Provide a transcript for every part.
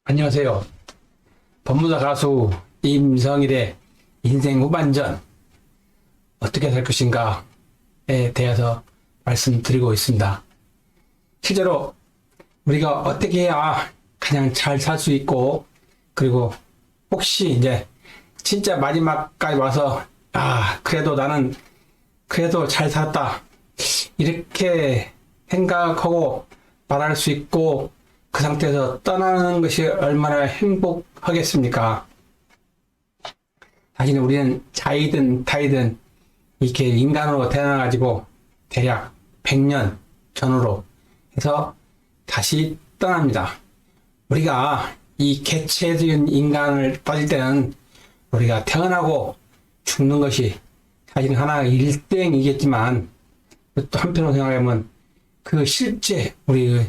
안녕하세요. 법무사 가수 임성일의 인생 후반전 어떻게 살 것인가에 대해서 말씀드리고 있습니다. 실제로 우리가 어떻게 해야 가장 잘 살 수 있고, 그리고 혹시 이제 진짜 마지막까지 와서 그래도 나는 그래도 잘 살았다 이렇게 생각하고 말할 수 있고, 그 상태에서 떠나는 것이 얼마나 행복하겠습니까? 사실 우리는 자이든 타이든 이렇게 인간으로 태어나가지고 대략 100년 전후로 해서 다시 떠납니다. 우리가 이 개체적인 인간을 따질 때는 우리가 태어나고 죽는 것이 사실은 하나 일등이겠지만, 또 한편으로 생각하면 그 실제 우리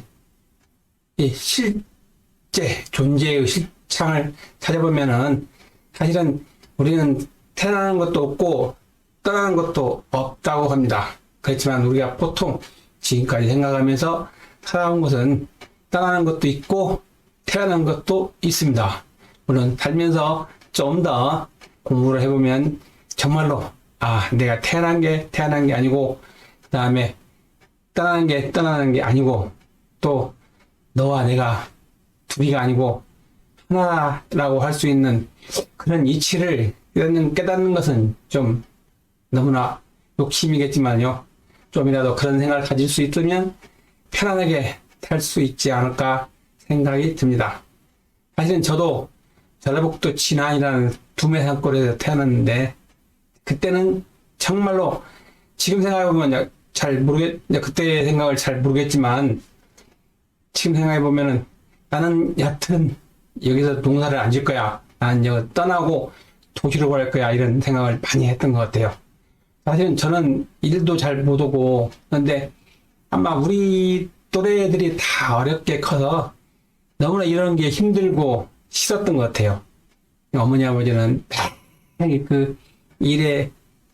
이 실제 존재의 실상을 찾아보면은 사실은 우리는 태어나는 것도 없고 떠나는 것도 없다고 합니다. 그렇지만 우리가 보통 지금까지 생각하면서 살아온 것은 떠나는 것도 있고 태어나는 것도 있습니다. 물론 살면서 좀 더 공부를 해보면 정말로 내가 태어난 게 아니고, 그 다음에 떠나는 게 아니고, 또 너와 내가 둘이가 아니고 하나라고 할 수 있는 그런 이치를 깨닫는 것은 좀 너무나 욕심이겠지만요, 좀이라도 그런 생각을 가질 수 있으면 편안하게 살 수 있지 않을까 생각이 듭니다. 사실은 저도 전라북도 진안이라는 두메산골에서 태어났는데, 그때는 정말로 지금 생각해보면 그때의 생각을 잘 모르겠지만, 지금 생각해보면은 나는 여튼 여기서 농사를 안 질 거야, 나는 여기 떠나고 도시로 갈 거야, 이런 생각을 많이 했던 것 같아요. 사실은 저는 일도 잘 못하고, 그런데 아마 우리 또래들이 다 어렵게 커서 너무나 이런 게 힘들고 싫었던 것 같아요. 어머니 아버지는 그 일에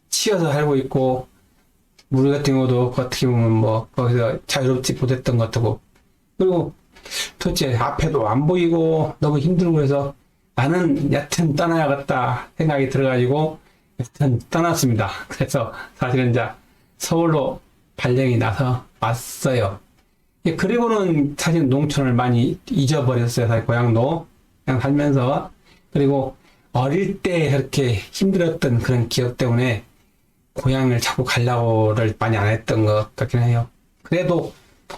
치여서 살고 있고, 우리 같은 경우도 어떻게 보면 거기서 자유롭지 못했던 것 같고, 그리고 도대체 앞에도 안 보이고 너무 힘들고 해서 나는 여튼 떠나야겠다 생각이 들어가지고 여튼 떠났습니다. 그래서 사실은 이제 서울로 발령이 나서 왔어요. 그리고는 사실 농촌을 많이 잊어버렸어요. 사실 고향도 그냥 살면서. 그리고 어릴 때 그렇게 힘들었던 그런 기억 때문에 고향을 자꾸 가려고를 많이 안 했던 것 같긴 해요. 그래도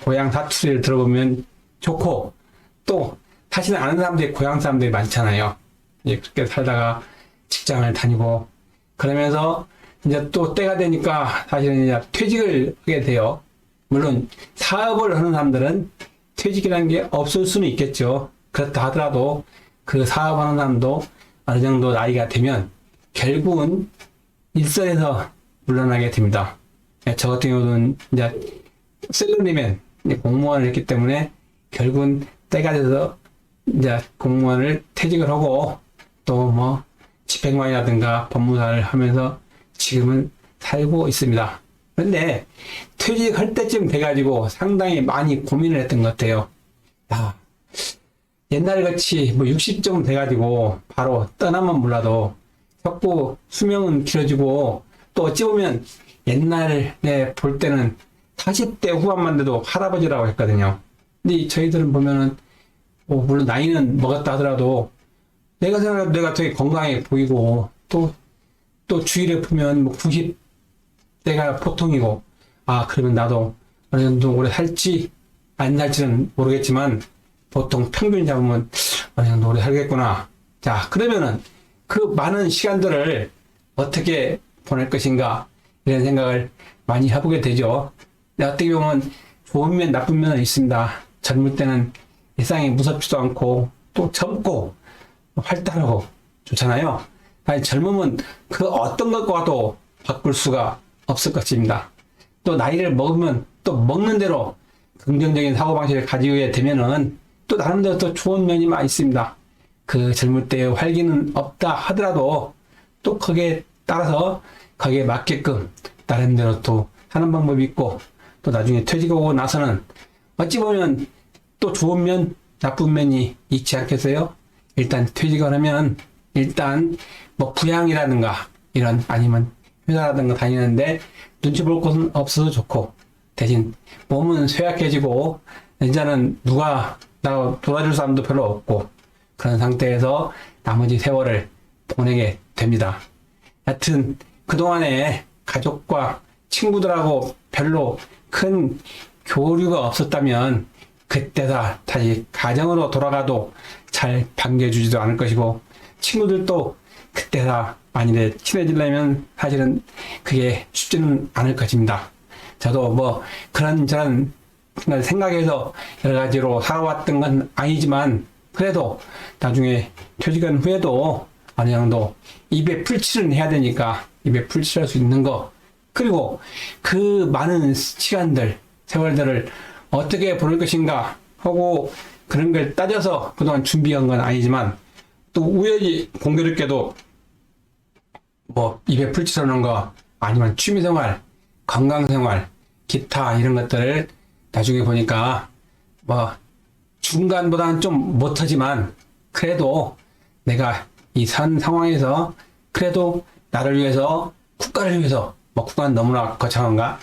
고향 사투리를 들어보면 좋고, 또 사실은 아는 사람들이 고향 사람들이 많잖아요. 그렇게 살다가 직장을 다니고 그러면서 이제 또 때가 되니까 사실은 이제 퇴직을 하게 돼요. 물론 사업을 하는 사람들은 퇴직이라는 게 없을 수는 있겠죠. 그렇다 하더라도 그 사업하는 사람도 어느 정도 나이가 되면 결국은 일선에서 물러나게 됩니다. 저 같은 경우는 이제 셀러리맨 공무원을 했기 때문에 결국은 때가 돼서 이제 공무원을 퇴직을 하고, 또 집행관이라든가 법무사를 하면서 지금은 살고 있습니다. 그런데 퇴직할 때쯤 돼가지고 상당히 많이 고민을 했던 것 같아요. 옛날 같이 60 정도 돼가지고 바로 떠나면 몰라도 자꾸 수명은 길어지고, 또 어찌 보면 옛날에 볼 때는 40대 후반만 돼도 할아버지라고 했거든요. 근데 저희들은 보면은 물론 나이는 먹었다 하더라도 내가 생각해도 내가 되게 건강해 보이고, 또 주위를 보면 90대가 보통이고, 그러면 나도 어느 정도 오래 살지 안 살지는 모르겠지만 보통 평균 잡으면 어느 정도 오래 살겠구나. 자, 그러면은 그 많은 시간들을 어떻게 보낼 것인가, 이런 생각을 많이 해보게 되죠. 어떻게 보면 좋은 면 나쁜 면은 있습니다. 젊을 때는 세상이 무섭지도 않고 또 젊고 활달하고 좋잖아요. 아니, 젊으면 그 어떤 것과도 바꿀 수가 없을 것입니다. 또 나이를 먹으면 또 먹는 대로 긍정적인 사고방식을 가지게 되면은 또 나름대로 또 좋은 면이 많이 있습니다. 그 젊을 때의 활기는 없다 하더라도 또 거기에 따라서 거기에 맞게끔 나름대로 또 하는 방법이 있고, 또 나중에 퇴직하고 나서는 어찌 보면 또 좋은 면 나쁜 면이 있지 않겠어요? 일단 퇴직을 하면 일단 뭐 부양이라든가 이런 아니면 회사라든가 다니는데 눈치 볼 곳은 없어도 좋고 대신 몸은 쇠약해지고 이제는 누가 나 돌아줄 사람도 별로 없고 그런 상태에서 나머지 세월을 보내게 됩니다. 여튼 그동안에 가족과 친구들하고 별로 큰 교류가 없었다면 그때다 다시 가정으로 돌아가도 잘 반겨주지도 않을 것이고 친구들도 그때다 만일에 친해지려면 사실은 그게 쉽지는 않을 것입니다. 저도 뭐 그런저런 생각해서 여러 가지로 살아왔던 건 아니지만 그래도 나중에 퇴직한 후에도 어느 정도 입에 풀칠은 해야 되니까 입에 풀칠할 수 있는 거 그리고 그 많은 시간들 세월들을 어떻게 보낼 것인가 하고 그런 걸 따져서 그동안 준비한 건 아니지만 또 우연히 공교롭게도 뭐 입에 풀칠하는 거 아니면 취미생활, 건강생활, 기타 이런 것들을 나중에 보니까 뭐 중간보다는 좀 못하지만 그래도 내가 이 산 상황에서 그래도 나를 위해서 국가를 위해서 뭐 국가는 너무나 거창한가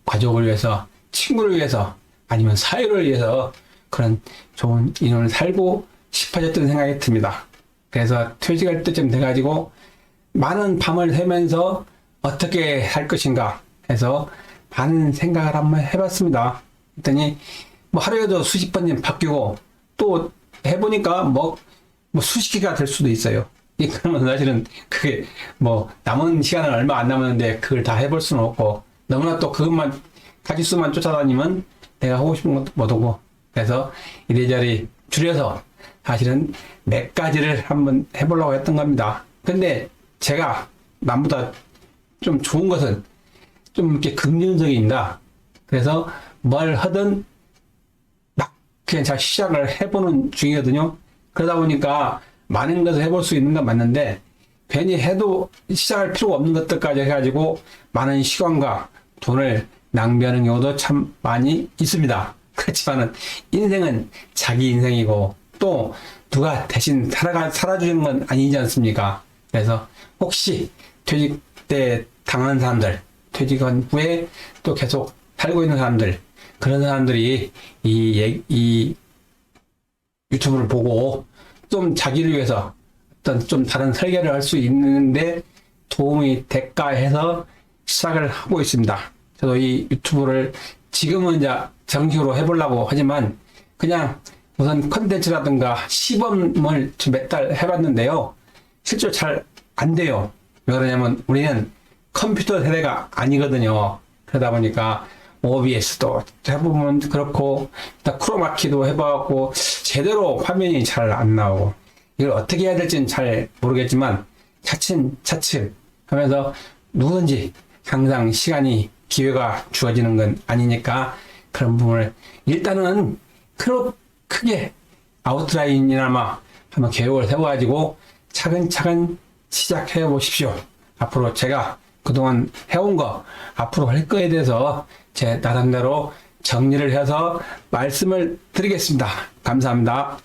가족을 위해서 친구를 위해서 아니면 사회를 위해서 그런 좋은 인연을 살고 싶어졌던 생각이 듭니다. 그래서 퇴직할 때쯤 돼가지고 많은 밤을 새면서 어떻게 할 것인가 해서 많은 생각을 한번 해봤습니다. 그랬더니 뭐 하루에도 수십 번 바뀌고 또 해보니까 뭐 수십 개가 될 수도 있어요. 그러면 사실은 그게 뭐 남은 시간은 얼마 안 남았는데 그걸 다 해볼 수는 없고 너무나 또 그것만 가지수만 쫓아다니면 내가 하고 싶은 것도 못 하고 그래서 이리저리 줄여서 사실은 몇 가지를 한번 해보려고 했던 겁니다. 근데 제가 남보다 좀 좋은 것은 좀 이렇게 긍정적입니다. 그래서 뭘 하든 막 그냥 잘 시작을 해보는 중이거든요. 그러다 보니까 많은 것을 해볼 수 있는 건 맞는데 괜히 해도 시작할 필요가 없는 것들까지 해가지고 많은 시간과 돈을 낭비하는 경우도 참 많이 있습니다. 그렇지만은 인생은 자기 인생이고 또 누가 대신 살아주는 건 아니지 않습니까? 그래서 혹시 퇴직 때 당하는 사람들, 퇴직한 후에 또 계속 살고 있는 사람들, 그런 사람들이 이 유튜브를 보고 좀 자기를 위해서 어떤 좀 다른 설계를 할 수 있는데 도움이 될까 해서 시작을 하고 있습니다. 저도 이 유튜브를 지금은 이제 정식으로 해보려고 하지만 그냥 우선 컨텐츠라든가 시범을 몇 달 해봤는데요. 실제로 잘 안 돼요. 왜 그러냐면 우리는 컴퓨터 세대가 아니거든요. 그러다 보니까 OBS도 해보면 그렇고 크로마키도 해봤고 제대로 화면이 잘 안 나오고 이걸 어떻게 해야 될지는 잘 모르겠지만 차츰차츰 하면서 누구든지 항상 시간이 기회가 주어지는 건 아니니까 그런 부분을 일단은 크게 아웃라인이나마 한번 계획을 세워가지고 차근차근 시작해 보십시오. 앞으로 제가 그동안 해온 거 앞으로 할 거에 대해서 제 나름대로 정리를 해서 말씀을 드리겠습니다. 감사합니다.